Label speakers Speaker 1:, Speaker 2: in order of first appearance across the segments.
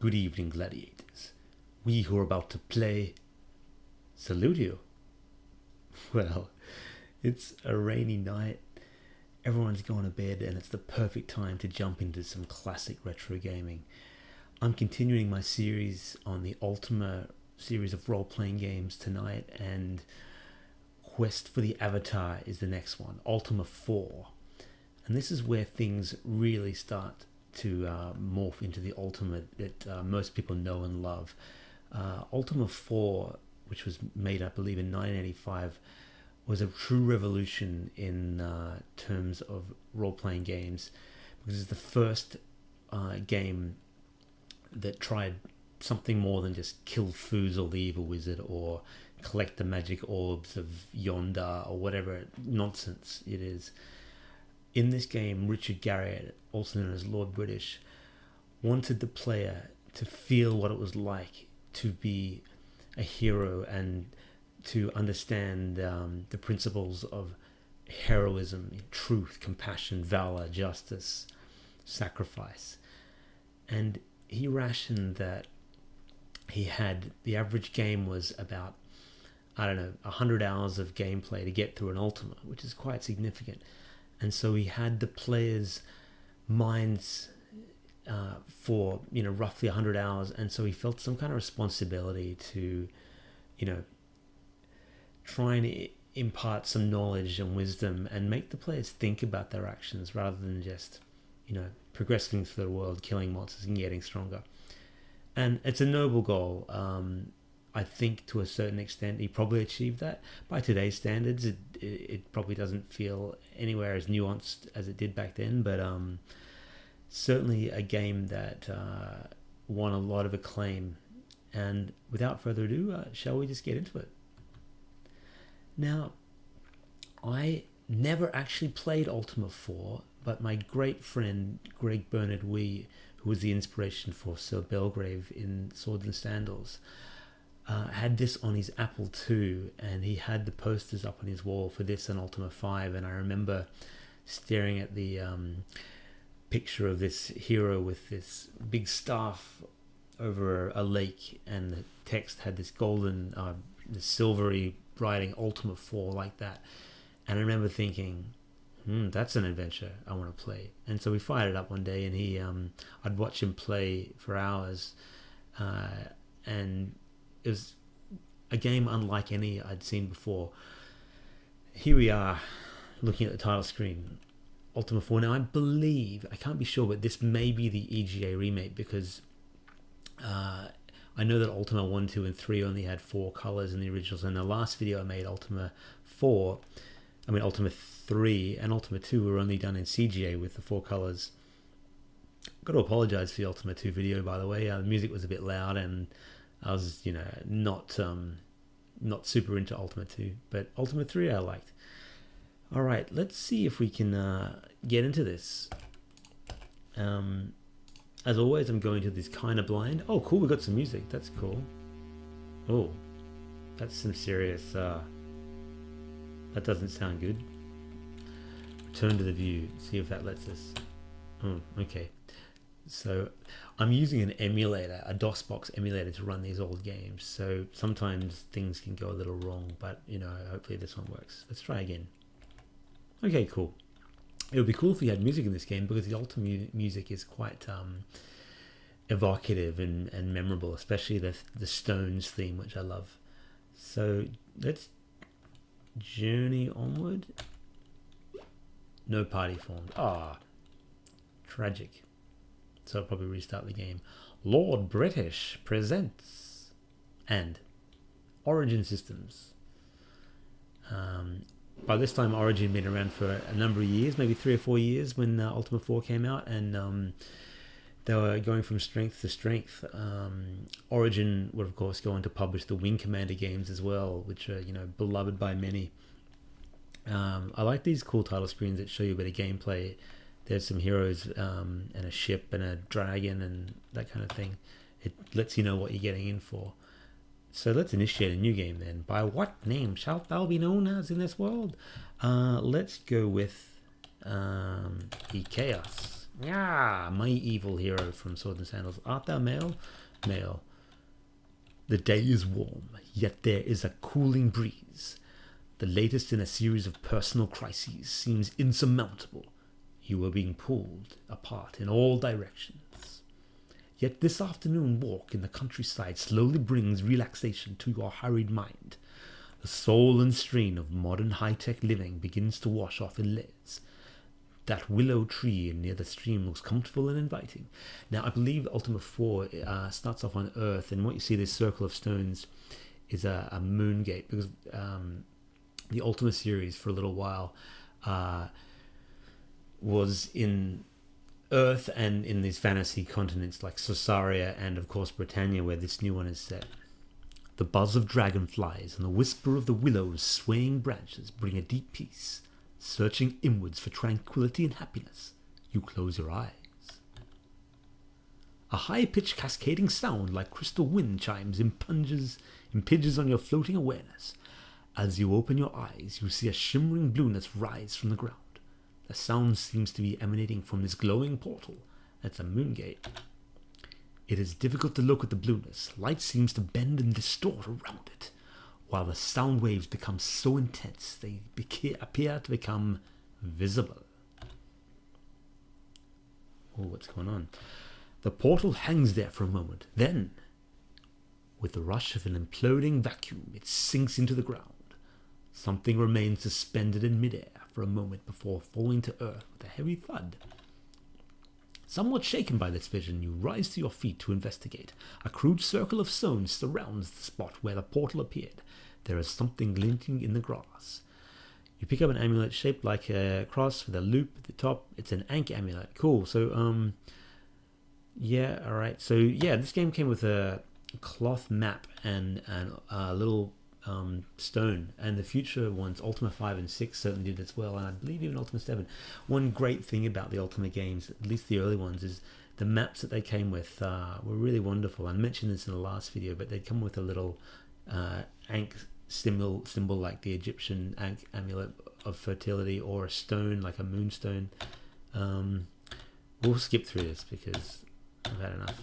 Speaker 1: Good evening, gladiators. We who are about to play salute you. Well, it's a rainy night. Everyone's gone to bed and it's the perfect time to jump into some classic retro gaming. I'm continuing my series on the Ultima series of role-playing games tonight, and Quest for the Avatar is the next one, Ultima IV. And this is where things really start to morph into the Ultima that most people know and love. Ultima IV, which was made, I believe, in 1985, was a true revolution in terms of role-playing games, because it's the first game that tried something more than just kill Foozle the evil wizard or collect the magic orbs of Yonder or whatever nonsense it is. In this game, Richard Garriott, also known as Lord British, wanted the player to feel what it was like to be a hero and to understand the principles of heroism, truth, compassion, valor, justice, sacrifice. And he rationed that the average game was about, 100 hours of gameplay to get through an Ultima, which is quite significant. And so he had the players' minds for roughly 100 hours, and so he felt some kind of responsibility to try and impart some knowledge and wisdom and make the players think about their actions rather than just progressing through the world, killing monsters and getting stronger. And it's a noble goal. I think to a certain extent he probably achieved that. By today's standards, it probably doesn't feel anywhere as nuanced as it did back then, but certainly a game that won a lot of acclaim. And without further ado, shall we just get into it? Now, I never actually played Ultima IV, but my great friend Greg Bernard Wee, who was the inspiration for Sir Belgrave in Swords and Sandals, had this on his Apple II, and he had the posters up on his wall for this and Ultima V. And I remember staring at the picture of this hero with this big staff over a lake, and the text had this golden, this silvery writing, Ultima IV, like that. And I remember thinking, that's an adventure I want to play. And so we fired it up one day, and I'd watch him play for hours, and it was a game unlike any I'd seen before. Here we are, looking at the title screen, Ultima IV. Now, I believe, I can't be sure, but this may be the EGA remake, because I know that Ultima 1, 2, and 3 only had 4 colors in the originals. In the last video I made, Ultima 3 and Ultima 2 were only done in CGA with the 4 colors. I've got to apologize for the Ultima 2 video, by the way. The music was a bit loud, and I was, not super into Ultima 2, but Ultima 3 I liked. All right, let's see if we can get into this. As always, I'm going to this kind of blind. Oh, cool, we got some music. That's cool. Oh, that's some serious... that doesn't sound good. Return to the view. See if that lets us... Oh, okay. So I'm using an emulator, a DOSBox emulator, to run these old games. So sometimes things can go a little wrong, but hopefully this one works. Let's try again. Okay, cool. It would be cool if we had music in this game, because the Ultima music is quite evocative and memorable, especially the Stones theme, which I love. So let's journey onward. No party formed. Tragic. So I'll probably restart the game. Lord British presents and Origin Systems. By this time, Origin had been around for a number of years, maybe 3 or 4 years, when Ultima 4 came out, and they were going from strength to strength. Origin would, of course, go on to publish the Wing Commander games as well, which are beloved by many. I like these cool title screens that show you a bit of gameplay. There's some heroes and a ship and a dragon and that kind of thing. It lets you know what you're getting in for. So let's initiate a new game then. By what name shalt thou be known as in this world? Let's go with the Chaos. Yeah, my evil hero from Sword and Sandals. Art thou male? Male. The day is warm, yet there is a cooling breeze. The latest in a series of personal crises seems insurmountable. You are being pulled apart in all directions. Yet this afternoon walk in the countryside slowly brings relaxation to your hurried mind. The soul and strain of modern high-tech living begins to wash off in layers. That willow tree near the stream looks comfortable and inviting. Now, I believe Ultima IV starts off on Earth, and what you see, this circle of stones, is a moon gate, because the Ultima series for a little while was in Earth and in these fantasy continents like Sosaria and, of course, Britannia, where this new one is set. The buzz of dragonflies and the whisper of the willow's swaying branches bring a deep peace. Searching inwards for tranquility and happiness, you close your eyes. A high-pitched cascading sound like crystal wind chimes impinges on your floating awareness. As you open your eyes, you see a shimmering blueness rise from the ground. The sound seems to be emanating from this glowing portal. That's a moon gate. It is difficult to look at the blueness. Light seems to bend and distort around it. While the sound waves become so intense, they appear to become visible. Oh, what's going on? The portal hangs there for a moment. Then, with the rush of an imploding vacuum, it sinks into the ground. Something remains suspended in midair for a moment before falling to earth with a heavy thud. Somewhat shaken by this vision, you rise to your feet to investigate. A crude circle of stone surrounds the spot where the portal appeared. There is something glinting in the grass. You pick up an amulet shaped like a cross with a loop at the top. It's an Ankh amulet. Cool. So, yeah, alright. So, yeah, this game came with a cloth map and a little stone. And the future ones, Ultima 5 and 6, certainly did as well. And I believe even Ultima 7. One great thing about the Ultima games, at least the early ones, is the maps that they came with were really wonderful. I mentioned this in the last video, but they'd come with a little Ankh symbol like the Egyptian Ankh amulet of fertility, or a stone like a moonstone. We'll skip through this because I've had enough.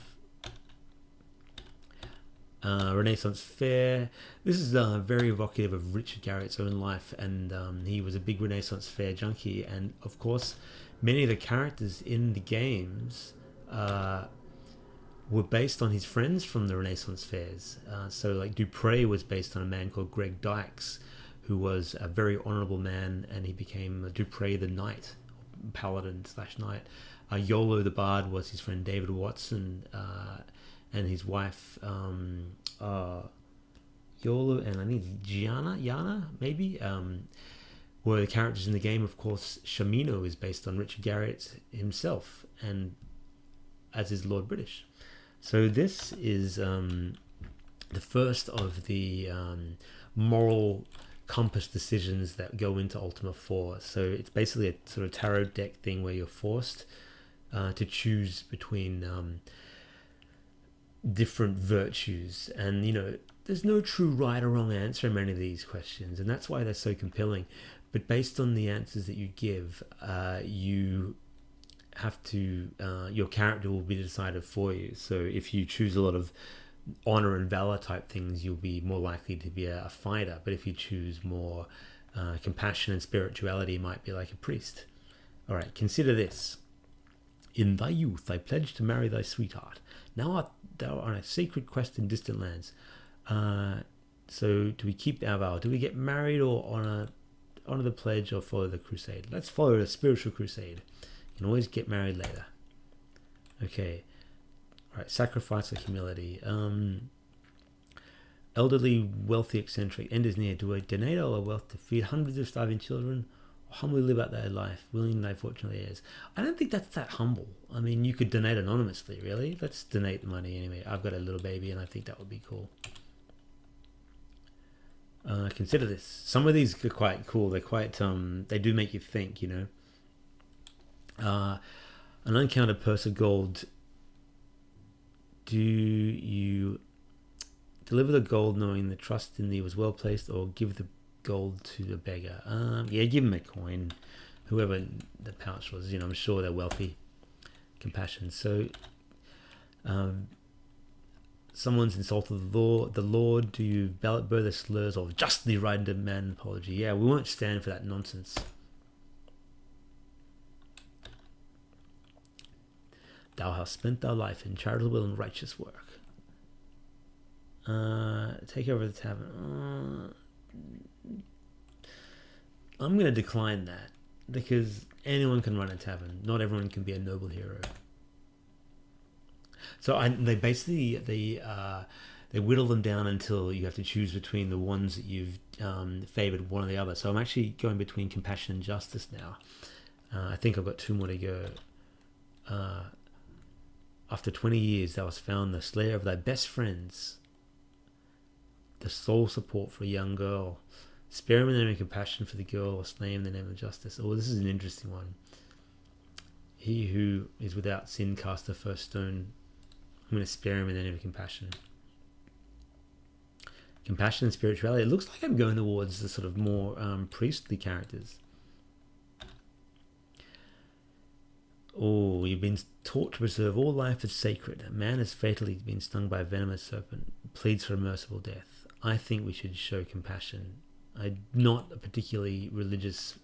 Speaker 1: Renaissance Fair. This is very evocative of Richard Garriott's own life, and he was a big Renaissance Fair junkie. And of course, many of the characters in the games were based on his friends from the Renaissance Fairs. So like Dupre was based on a man called Greg Dykes, who was a very honorable man, and he became Dupre the Knight, Paladin / Knight. Yolo the Bard was his friend David Watson, and his wife Yolo, and I think Yana maybe, were the characters in the game. Of course, Shamino is based on Richard Garriott himself, and as is Lord British. So this is the first of the moral compass decisions that go into Ultima 4. So it's basically a sort of tarot deck thing where you're forced to choose between different virtues, and you know, there's no true right or wrong answer in many of these questions, and that's why they're so compelling. But based on the answers that you give, you have to your character will be decided for you. So if you choose a lot of honor and valor type things, you'll be more likely to be a fighter. But if you choose more compassion and spirituality, you might be like a priest. All right, consider this. In thy youth I pledged to marry thy sweetheart. Now art thou on a sacred quest in distant lands. So do we keep our vow? Do we get married, or honor the pledge, or follow the crusade? Let's follow the spiritual crusade. You can always get married later. Okay. All right. Sacrifice or humility. Elderly, wealthy, eccentric. End is near. Do I donate all our wealth to feed hundreds of starving children, or humbly live out their life, willing thy fortunately heirs? I don't think that's that humble. I mean, you could donate anonymously, really. Let's donate the money anyway. I've got a little baby, and I think that would be cool. Consider this. Some of these are quite cool. They're quite, they do make you think, you know. An uncounted purse of gold. Do you deliver the gold knowing the trust in thee was well placed, or give the gold to the beggar? Yeah, give him a coin. Whoever the pouch was, you know, I'm sure they're wealthy. compassion. So someone's insulted the Lord, do you bear the slurs of justly right and demand an apology? Yeah, we won't stand for that nonsense. Thou hast spent thy life in charitable and righteous work. Take over the tavern. I'm going to decline that, because anyone can run a tavern. Not everyone can be a noble hero. So they basically they whittle them down until you have to choose between the ones that you've favored, one or the other. So I'm actually going between compassion and justice now. I think I've got 2 more to go. After 20 years, thou hast found the slayer of thy best friends, the sole support for a young girl. Spare him in the name of compassion for the girl, or slay him in the name of justice. Oh, this is an interesting one. He who is without sin cast the first stone. I'm going to spare him in the name of compassion. Compassion and spirituality. It looks like I'm going towards the sort of more priestly characters. Oh, you've been taught to preserve all life as sacred. A man has fatally been stung by a venomous serpent, pleads for a merciful death. I think we should show compassion. I'm not a particularly religious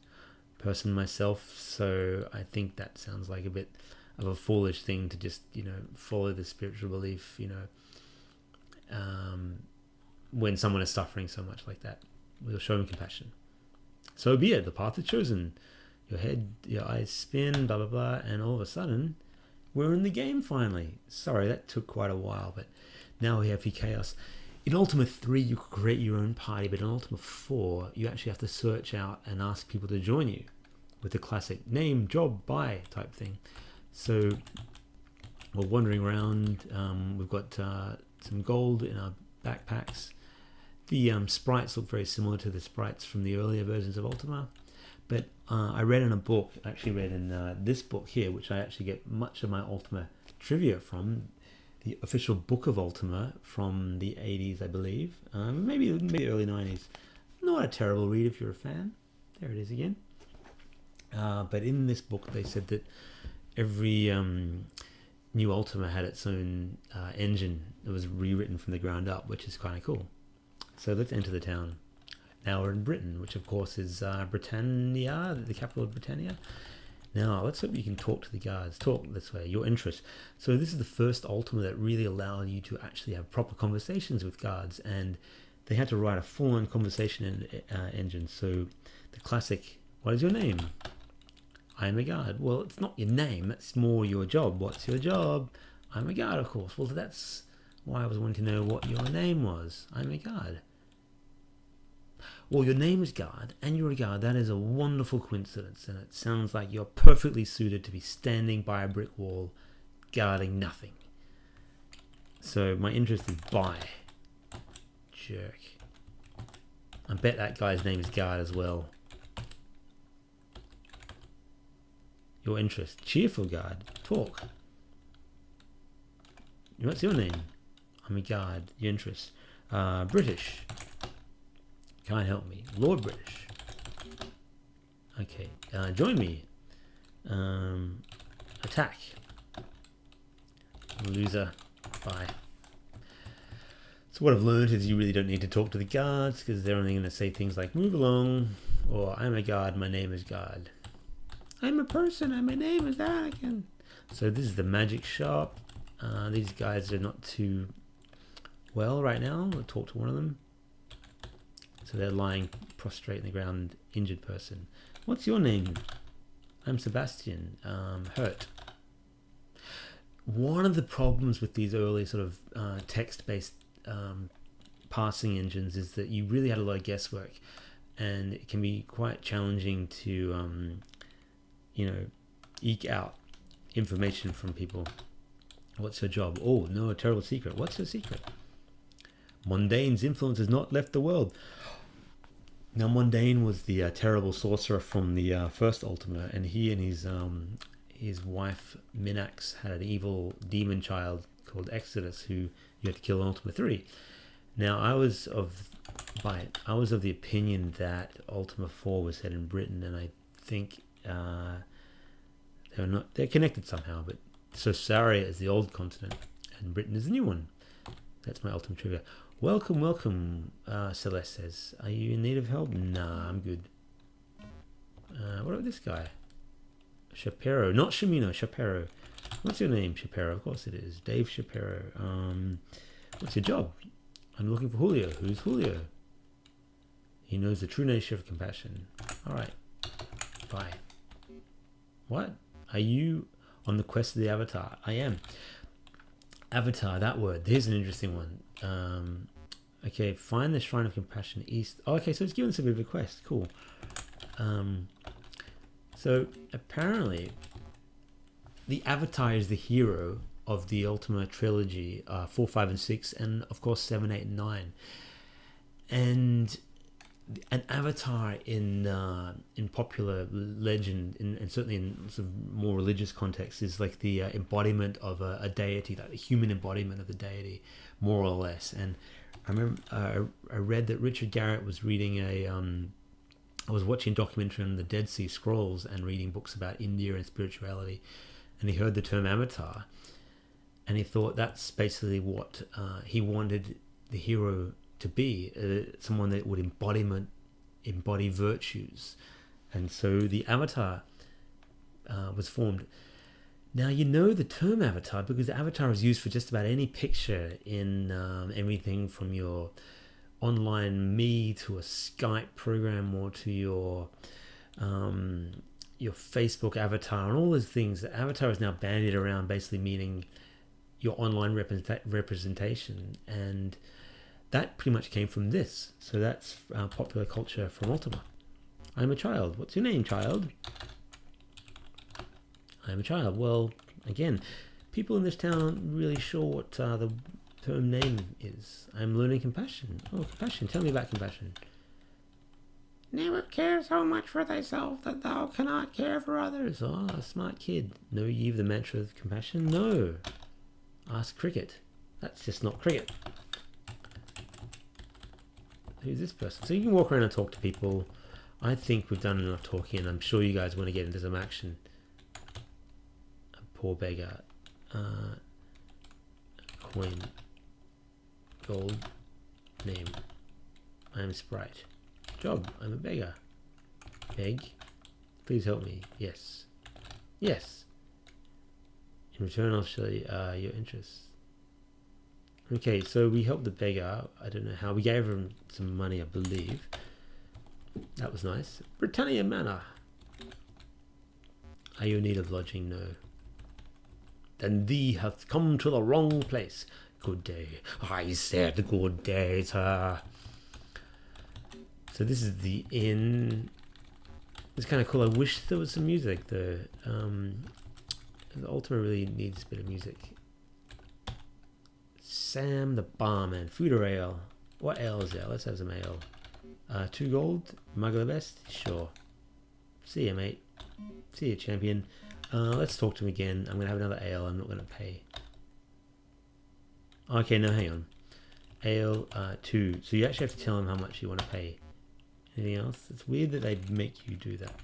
Speaker 1: person myself, so I think that sounds like a bit of a foolish thing to just, follow the spiritual belief, when someone is suffering so much like that. We'll show them compassion. So be it, the path is chosen. Your eyes spin, blah, blah, blah, and all of a sudden, we're in the game finally. Sorry, that took quite a while, but now we have the chaos. In Ultima 3, you could create your own party, but in Ultima 4, you actually have to search out and ask people to join you with the classic name, job, buy type thing. So we're wandering around. We've got some gold in our backpacks. The sprites look very similar to the sprites from the earlier versions of Ultima. But I read in a book, this book here, which I actually get much of my Ultima trivia from, the official book of Ultima from the 80s, I believe, maybe early 90s. Not a terrible read if you're a fan. There it is again. But in this book, they said that every new Ultima had its own engine that was rewritten from the ground up, which is kind of cool. So let's enter the town. Now we're in Britain, which of course is Britannia, the capital of Britannia. Now, let's hope you can talk to the guards. Talk this way, your interest. So this is the first Ultima that really allowed you to actually have proper conversations with guards, and they had to write a full-on conversation engine. So the classic, what is your name? I am a guard. Well, it's not your name, that's more your job. What's your job? I'm a guard, of course. Well, that's why I was wanting to know what your name was. I'm a guard. Well, your name is guard, and you're a guard. That is a wonderful coincidence, and it sounds like you're perfectly suited to be standing by a brick wall, guarding nothing. So my interest is buy. Jerk. I bet that guy's name is guard as well. Your interest, cheerful guard. Talk. What's your name? I'm a guard. Your interest, British. Can't help me. Lord British. Okay. Join me. Attack. Loser. Bye. So what I've learned is you really don't need to talk to the guards, because they're only going to say things like move along, or I'm a guard, my name is guard. I'm a person and my name is Anakin. So this is the magic shop. These guys are not too well right now. I'll talk to one of them. So they're lying prostrate in the ground, injured person. What's your name? I'm Sebastian. Hurt. One of the problems with these early sort of text-based passing engines is that you really had a lot of guesswork, and it can be quite challenging to, eke out information from people. What's your job? Oh, no, a terrible secret. What's your secret? Mondane's influence has not left the world. Now, Mondane was the terrible sorcerer from the first Ultima, and he and his wife Minax had an evil demon child called Exodus, who you had to kill in Ultima 3. Now, I was of the opinion that Ultima 4 was set in Britain, and I think they're connected somehow, but So Saria is the old continent, and Britain is the new one. That's my ultimate trivia. Welcome, welcome, Celeste says. Are you in need of help? Nah, I'm good. What about this guy? Shapiro, not Shamino, Shapiro. What's your name, Shapiro? Of course it is. Dave Shapiro. What's your job? I'm looking for Julio. Who's Julio? He knows the true nature of compassion. Alright. Bye. What? Are you on the quest of the Avatar? I am. Avatar, that word. Here's an interesting one. Okay, find the Shrine of Compassion east. Oh, okay, so it's given us a bit of a quest. Cool. So apparently, the Avatar is the hero of the Ultima Trilogy, 4, 5, and 6, and of course 7, 8, and 9. And an avatar in popular legend, and certainly in sort of more religious context, is like the embodiment of a deity, like the human embodiment of the deity, more or less. And I remember I read that Richard Garrett was reading I was watching a documentary on the Dead Sea Scrolls and reading books about India and spirituality, and he heard the term avatar, and he thought that's basically what he wanted the hero to be, someone that would embody virtues. And so the avatar was formed. Now, you know the term avatar because avatar is used for just about any picture in everything from your online me to a Skype program, or to your Facebook avatar, and all those things. The avatar is now bandied around, basically meaning your online representation, and that pretty much came from this. So that's popular culture from Ultima. I'm a child. What's your name, child? I'm a child. Well, again, people in this town aren't really sure what the term name is. I'm learning compassion. Oh, compassion. Tell me about compassion. Never care so much for thyself that thou cannot care for others. Oh, smart kid. Know ye the mantra of compassion? No. Ask Cricket. That's just not Cricket. Who's this person? So you can walk around and talk to people. I think we've done enough talking, and I'm sure you guys want to get into some action. A poor beggar. Coin. Gold. Name. I am Sprite. Job. I'm a beggar. Beg. Please help me. Yes. Yes. In return, I'll show you your interests. Okay, so we helped the beggar. I don't know how. We gave him some money, I believe. That was nice. Britannia Manor. Are you in need of lodging? No. Then thee hath come to the wrong place. Good day. I said good day, sir. So this is the inn. It's kind of cool. I wish there was some music. The Ultima really needs a bit of music. Sam the barman. Food or ale? What ale is there? Let's have some ale. 2 gold. Mug of the best? Sure. See ya, mate. See ya, champion. Let's talk to him again. I'm going to have another ale. I'm not going to pay. Okay, no, hang on. Ale 2. So you actually have to tell him how much you want to pay. Anything else? It's weird that they make you do that,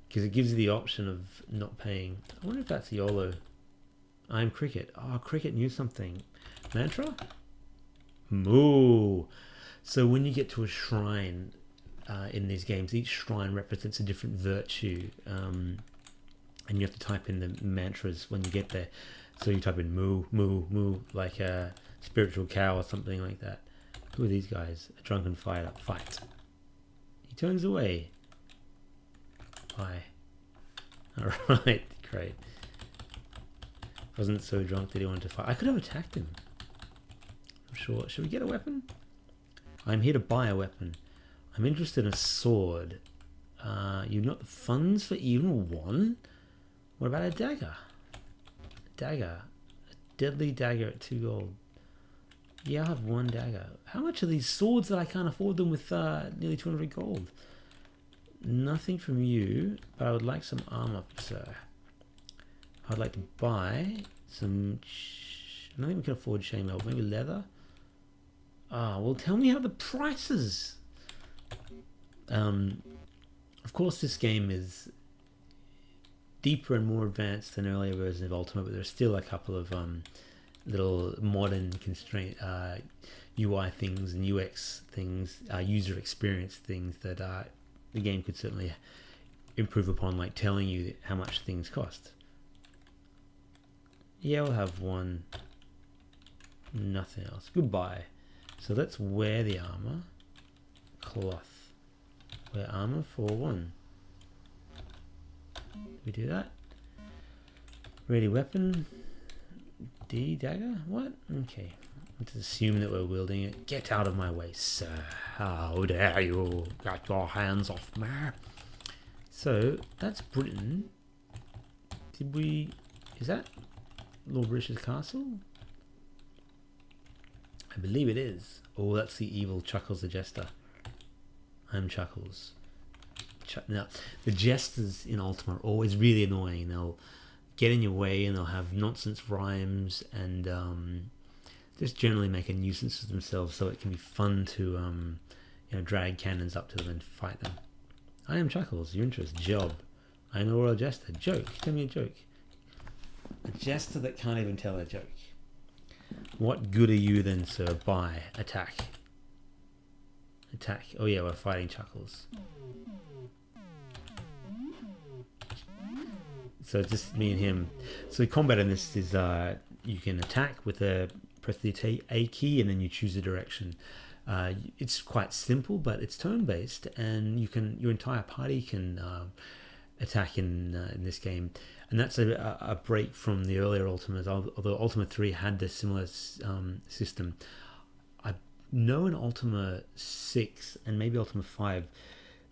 Speaker 1: because it gives you the option of not paying. I wonder if that's YOLO. I'm Cricket. Oh, Cricket knew something. Mantra? Moo. So when you get to a shrine in these games, each shrine represents a different virtue, and you have to type in the mantras when you get there. So you type in moo, moo, moo, like a spiritual cow or something like that. Who are these guys? A drunken fighter. Fight. He turns away. Bye. Alright, great. Wasn't so drunk that he wanted to fight. I could have attacked him. I'm sure. Should we get a weapon? I'm here to buy a weapon. I'm interested in a sword. You've not the funds for even one? What about a dagger? A dagger. A deadly dagger at 2 gold. Yeah, I have 1 dagger. How much are these swords that I can't afford them with nearly 200 gold? Nothing from you, but I would like some armor, sir. I'd like to buy some... I don't think we can afford chainmail. Maybe leather? Ah, well, tell me how the prices... Of course, this game is deeper and more advanced than earlier versions of Ultima, but there's still a couple of little modern constraint UI things and UX things, user experience things that the game could certainly improve upon, like telling you how much things cost. Yeah, we'll have one. Nothing else. Goodbye. So let's wear the armor. Cloth. Wear armor for 1. We do that. Ready weapon. D dagger? What? Okay. Let's assume that we're wielding it. Get out of my way, sir. How dare you get your hands off me? So that's Britain. Did we... Is that Lord British's castle? I believe it is. Oh, that's the evil Chuckles the Jester. I'm Chuckles. Now, the jesters in Ultima are always really annoying. They'll get in your way and they'll have nonsense rhymes and just generally make a nuisance of themselves, so it can be fun to drag cannons up to them and fight them. I am Chuckles. Your interest? Job. I am a royal jester. Joke. Tell me a joke. A jester that can't even tell a joke. What good are you then, sir? Buy. Attack. Attack. Oh yeah, we're fighting Chuckles. So it's just me and him. So combat in this is you can attack with press the A key and then you choose a direction. It's quite simple, but it's turn-based, and your entire party can attack in this game, and that's a break from the earlier Ultimas. Although Ultima 3 had this similar system, I know in Ultima 6 and maybe Ultima 5,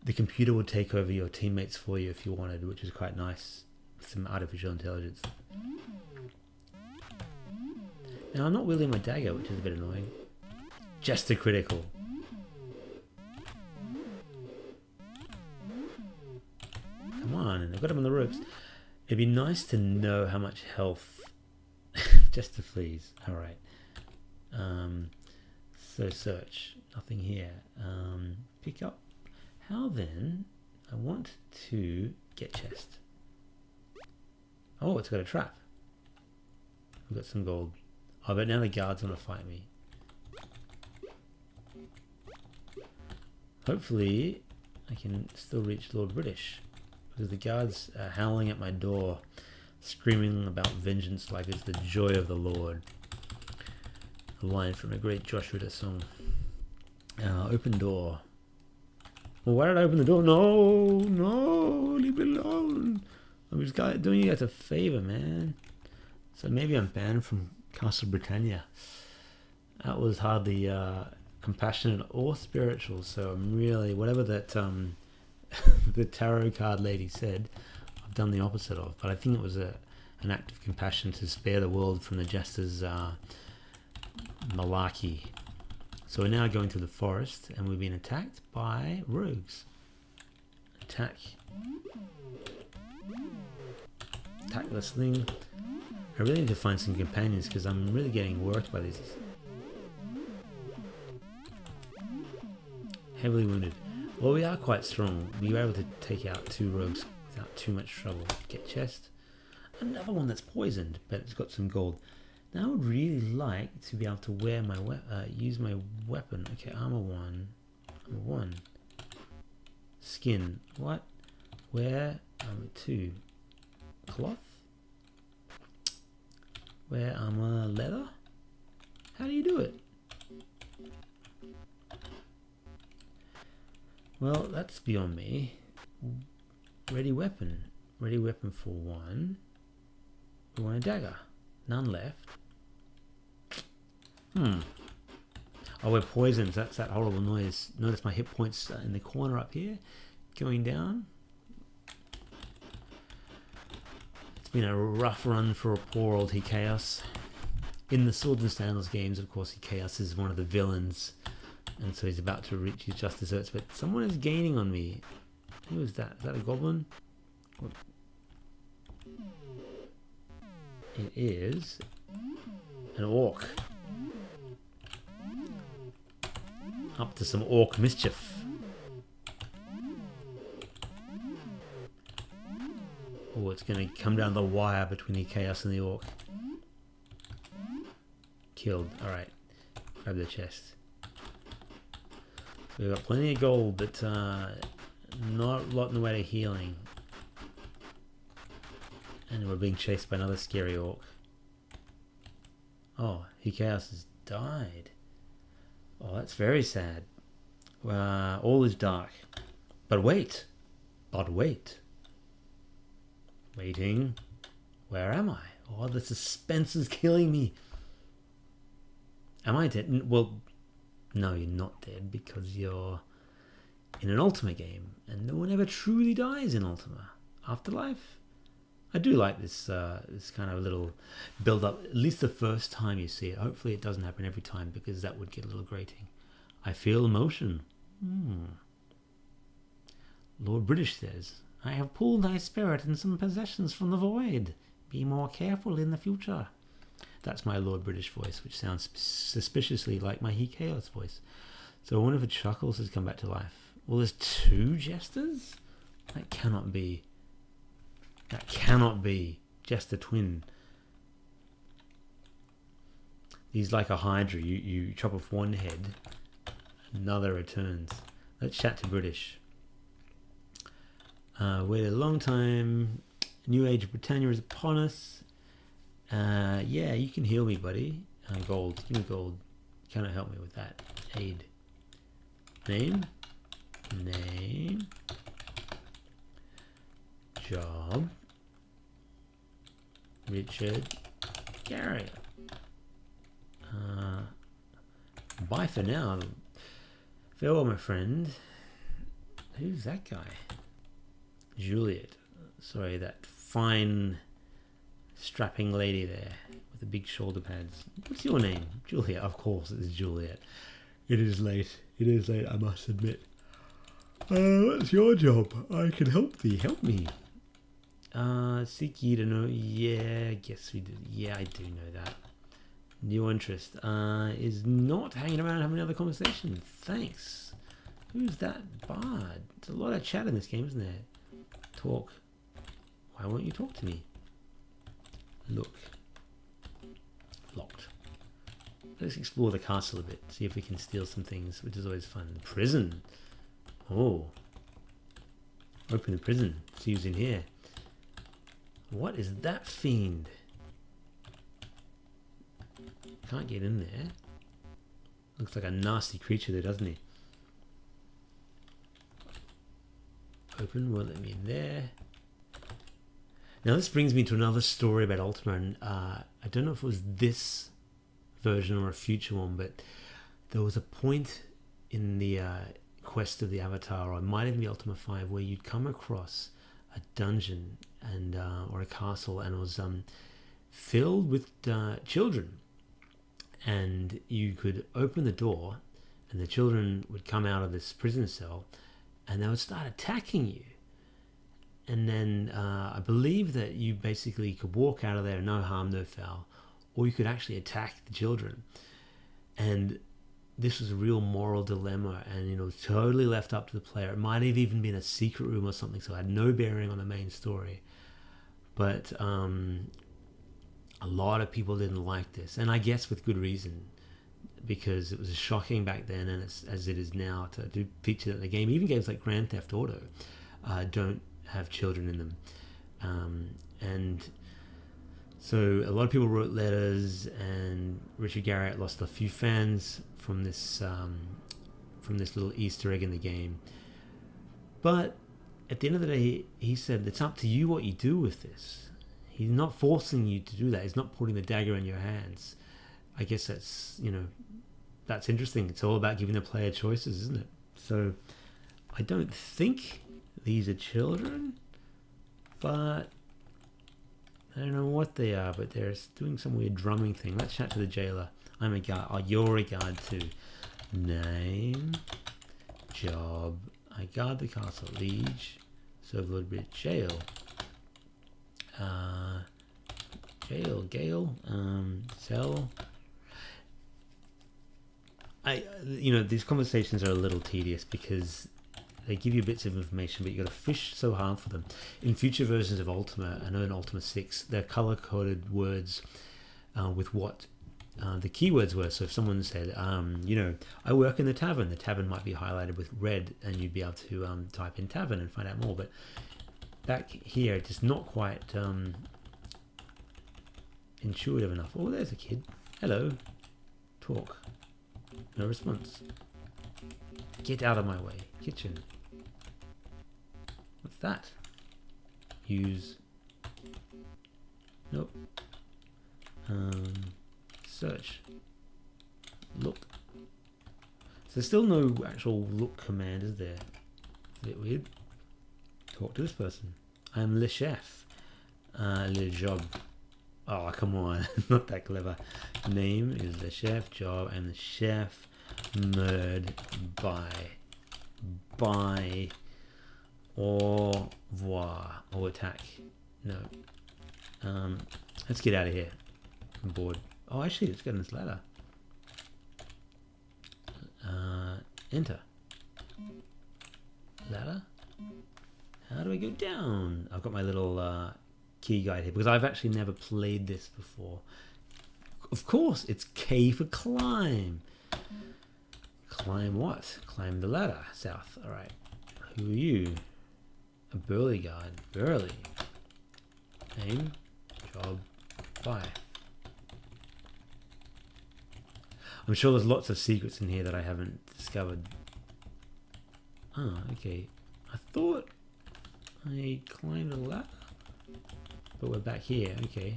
Speaker 1: the computer would take over your teammates for you if you wanted, which is quite nice with some artificial intelligence. Now I'm not wielding my dagger, which is a bit annoying. Just a critical. Come on, I've got him on the ropes. It'd be nice to know how much health just to fleas. Alright. So search. Nothing here. Pick up. How then? I want to get chest. Oh, it's got a trap. We've got some gold. Oh, but now the guards want to fight me. Hopefully, I can still reach Lord British, because the guards are howling at my door, screaming about vengeance like it's the joy of the Lord. A line from a great Joshua song. Open door. Well, why did I open the door? No, no, leave me alone. I was doing you guys a favor, man. So maybe I'm banned from Castle Britannia. That was hardly compassionate or spiritual, so I'm really, whatever that the tarot card lady said, I've done the opposite of. But I think it was an act of compassion to spare the world from the jester's malarkey. So we're now going to the forest, and we've been attacked by rogues. Attack. Attack this thing. I really need to find some companions because I'm really getting worked by these. Heavily wounded. Well, we are quite strong. We were able to take out 2 rogues without too much trouble. Get chest. Another one that's poisoned, but it's got some gold. Now I would really like to be able to wear my use my weapon. Okay, armor 1. Armor 1. Skin. What? Wear armor 2. Cloth? Wear armor leather? How do you do it? Well, that's beyond me. Ready weapon. Ready weapon for 1. We want a dagger. None left. Oh, we're poisoned. That's that horrible noise. Notice my hit points in the corner up here. Going down. It's been a rough run for a poor old Chaos. In the Swords and Sandals games, of course, Chaos is one of the villains. And so he's about to reach his just desserts, but someone is gaining on me. Who is that? Is that a goblin? What? It is an orc. Up to some orc mischief. Oh, Oh, it's going to come down the wire between the chaos and the orc. Killed. Alright. Grab the chest. We've got plenty of gold, but not a lot in the way to healing. And we're being chased by another scary orc. Oh, Chaos has died. Oh, that's very sad. All is dark. But wait. Waiting. Where am I? Oh, the suspense is killing me. Am I dead? Well, no, you're not dead because you're in an Ultima game, and no one ever truly dies in Ultima. Afterlife? I do like this this kind of little build up, at least the first time you see it. Hopefully it doesn't happen every time because that would get a little grating. I feel emotion. Lord British says, I have pulled thy spirit and some possessions from the void. Be more careful in the future. That's my Lord British voice, which sounds suspiciously like my Chaos voice. So I wonder if a Chuckles has come back to life. Well, there's 2 jesters? That cannot be. That cannot be. Jester twin. He's like a Hydra. You chop off one head, another returns. Let's chat to British. Waited a long time. New age of Britannia is upon us. Yeah, you can heal me, buddy. Gold. Give me gold. Cannot help me with that. Aid. Name. Job. Richard Garriott. Bye for now. Farewell, my friend. Who's that guy? Juliet. Sorry, that fine strapping lady there with the big shoulder pads. What's your name? Juliet. Of course it is Juliet. It is late. I must admit. What's your job? I can help thee. Help me. Seek ye to know. Yeah, I guess we do. Yeah, I do know that. New interest. Is not hanging around having another conversation. Thanks. Who's that bard? There's a lot of chat in this game, isn't there? Talk. Why won't you talk to me? Look. Locked. Let's explore the castle a bit. See if we can steal some things, which is always fun. Prison. Oh. Open the prison. See who's in here. What is that fiend? Can't get in there. Looks like a nasty creature there, doesn't he? Open, won't let me in there. Now this brings me to another story about Ultima, and I don't know if it was this version or a future one, but there was a point in the quest of the Avatar, or it might even be Ultima V, where you'd come across a dungeon and or a castle, and it was filled with children, and you could open the door, and the children would come out of this prison cell, and they would start attacking you. And then I believe that you basically could walk out of there, no harm, no foul, or you could actually attack the children. And this was a real moral dilemma, and it was totally left up to the player. It might have even been a secret room or something, so it had no bearing on the main story. But a lot of people didn't like this, and I guess with good reason, because it was shocking back then, and it's as it is now to do feature that in the game. Even games like Grand Theft Auto don't have children in them, and so a lot of people wrote letters, and Richard Garriott lost a few fans from this little Easter egg in the game. But at the end of the day, he said it's up to you what you do with this. He's not forcing you to do that. He's not putting the dagger in your hands. I guess that's, that's interesting. It's all about giving the player choices, isn't it? So I don't think these are children, but I don't know what they are, but they're doing some weird drumming thing. Let's chat to the jailer. I'm a guard. Oh, you're a guard too. Name, job. I guard the castle. Liege, serve Lord Bridge. Jail. Gale. Cell. These conversations are a little tedious because They give you bits of information, but you got to fish so hard for them. In future versions of Ultima, I know in Ultima 6, they're color-coded words with what the keywords were. So if someone said, you know, I work in the tavern might be highlighted with red, and you'd be able to type in tavern and find out more. But back here, it's just not quite intuitive enough. Oh, there's a kid. Hello. Talk. No response. Get out of my way. Kitchen. What's that? Use. Nope. Search. Look. So there's still no actual look command, is there? It's a bit weird. Talk to this person. I'm le chef. Le job. Oh, come on. Not that clever. Name is the chef. Job. I'm the chef. Murd. Bye. Au revoir. Or attack. No. Let's get out of here. I'm bored. Oh, actually, let's get on this ladder. Enter. Ladder. How do I go down? I've got my little key guide here because I've actually never played this before. Of course, it's K for climb. Climb what? Climb the ladder. South. All right. Who are you? A burly guard. Burly. Name. Job. Bye. I'm sure there's lots of secrets in here that I haven't discovered. Oh, okay. I thought I climbed a ladder, but we're back here. Okay.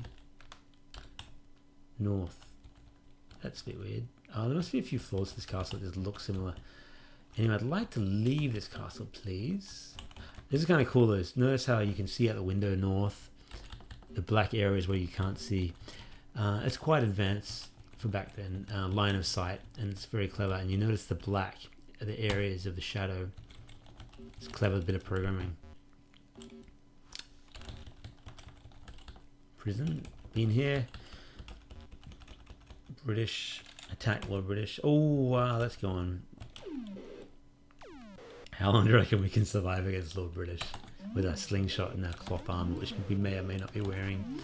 Speaker 1: North. That's a bit weird. There must be a few floors to this castle that just look similar. Anyway, I'd like to leave this castle, please. This is kind of cool though. Notice how you can see out the window north. The black areas where you can't see. It's quite advanced for back then. Line of sight, and it's very clever. And you notice the black, the areas of the shadow. It's a clever bit of programming. Prison. Been here. British. Attack Lord British. Oh, wow, that's going. How long do you reckon we can survive against Lord British with our slingshot and our cloth armor, which we may or may not be wearing?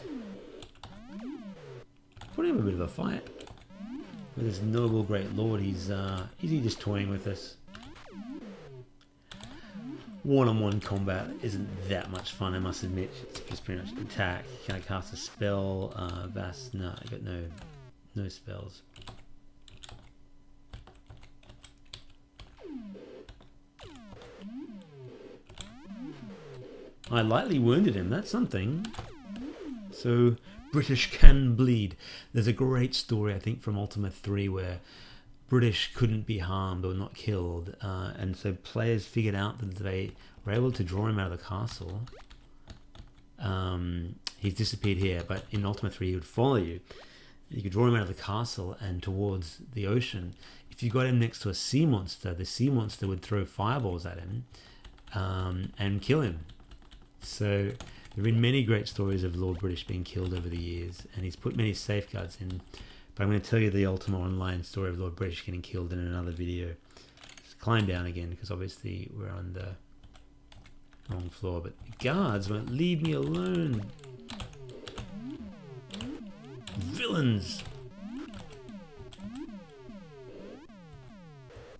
Speaker 1: Putting him a bit of a fight with this noble great lord. He's just toying with us. One-on-one combat isn't that much fun, I must admit. It's just pretty much attack. Can I cast a spell? Vast? No, I got no spells. I lightly wounded him. That's something. So British can bleed. There's a great story, I think, from Ultima 3 where British couldn't be harmed or not killed, and so players figured out that they were able to draw him out of the castle. He's disappeared here, but in Ultima 3 he would follow you. You could draw him out of the castle and towards the ocean. If you got him next to a sea monster, the sea monster would throw fireballs at him and kill him. So there have been many great stories of Lord British being killed over the years, and he's put many safeguards in. But I'm going to tell you the Ultima Online story of Lord British getting killed in another video. Let's climb down again, because obviously we're on the wrong floor. But the guards won't leave me alone. Villains!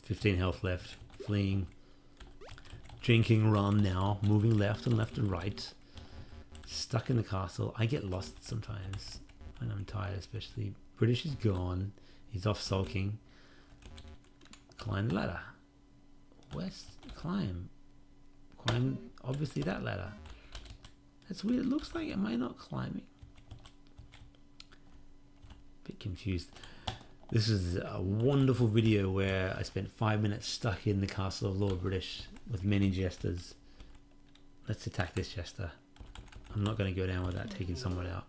Speaker 1: 15 health left. Fleeing. Drinking rum now. Moving left and right. Stuck in the castle. I get lost sometimes when I'm tired, especially. British is gone. He's off sulking. Climb the ladder. West. Climb. Climb, obviously, that ladder. That's weird. It looks like am I not climbing? Bit confused. This is a wonderful video where I spent 5 minutes stuck in the castle of Lord British with many jesters. Let's attack this jester. I'm not going to go down without taking someone out.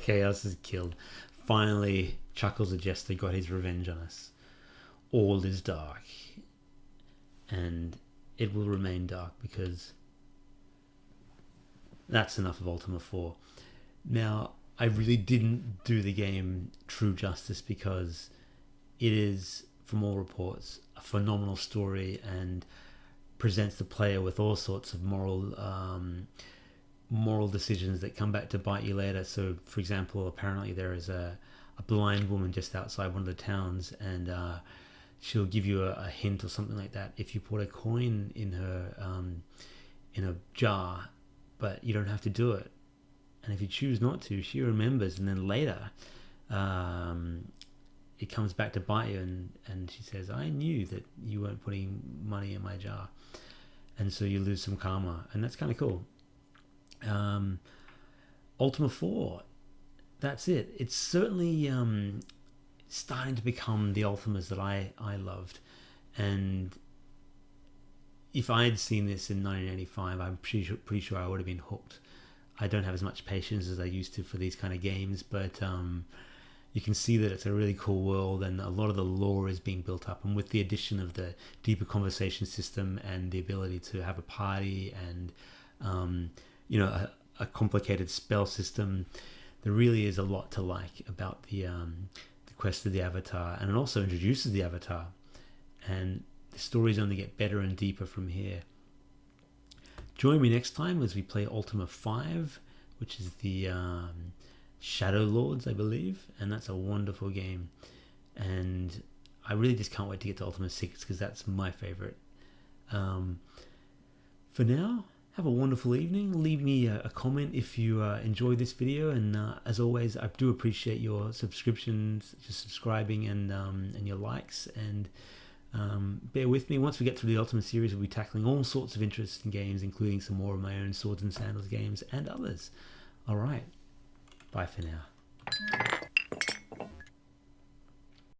Speaker 1: Chaos is killed. Finally, Chuckles the Jester got his revenge on us. All is dark. And it will remain dark because that's enough of Ultima 4. Now, I really didn't do the game true justice, because it is, from all reports, a phenomenal story and presents the player with all sorts of moral decisions that come back to bite you later. So, for example, apparently there is a blind woman just outside one of the towns, and she'll give you a hint or something like that if you put a coin in her in a jar, but you don't have to do it. And if you choose not to, she remembers, and then later it comes back to bite you, and she says, I knew that you weren't putting money in my jar. And so you lose some karma, and that's kind of cool. Ultima IV, that's it. It's certainly starting to become the Ultimas that I loved. And if I had seen this in 1985, I'm pretty sure I would have been hooked. I don't have as much patience as I used to for these kind of games, but you can see that it's a really cool world, and a lot of the lore is being built up. And with the addition of the deeper conversation system and the ability to have a party and a complicated spell system, there really is a lot to like about the quest of the Avatar. And it also introduces the Avatar, and the stories only get better and deeper from here. Join me next time as we play Ultima V, which is the Shadow Lords, I believe, and that's a wonderful game. And I really just can't wait to get to Ultima VI, because that's my favorite. For now, have a wonderful evening. Leave me a comment if you enjoyed this video, and as always, I do appreciate your subscriptions, just subscribing, and your likes. And bear with me. Once we get through the Ultima series, we'll be tackling all sorts of interesting games, including some more of my own Swords and Sandals games and others. All right, bye for now.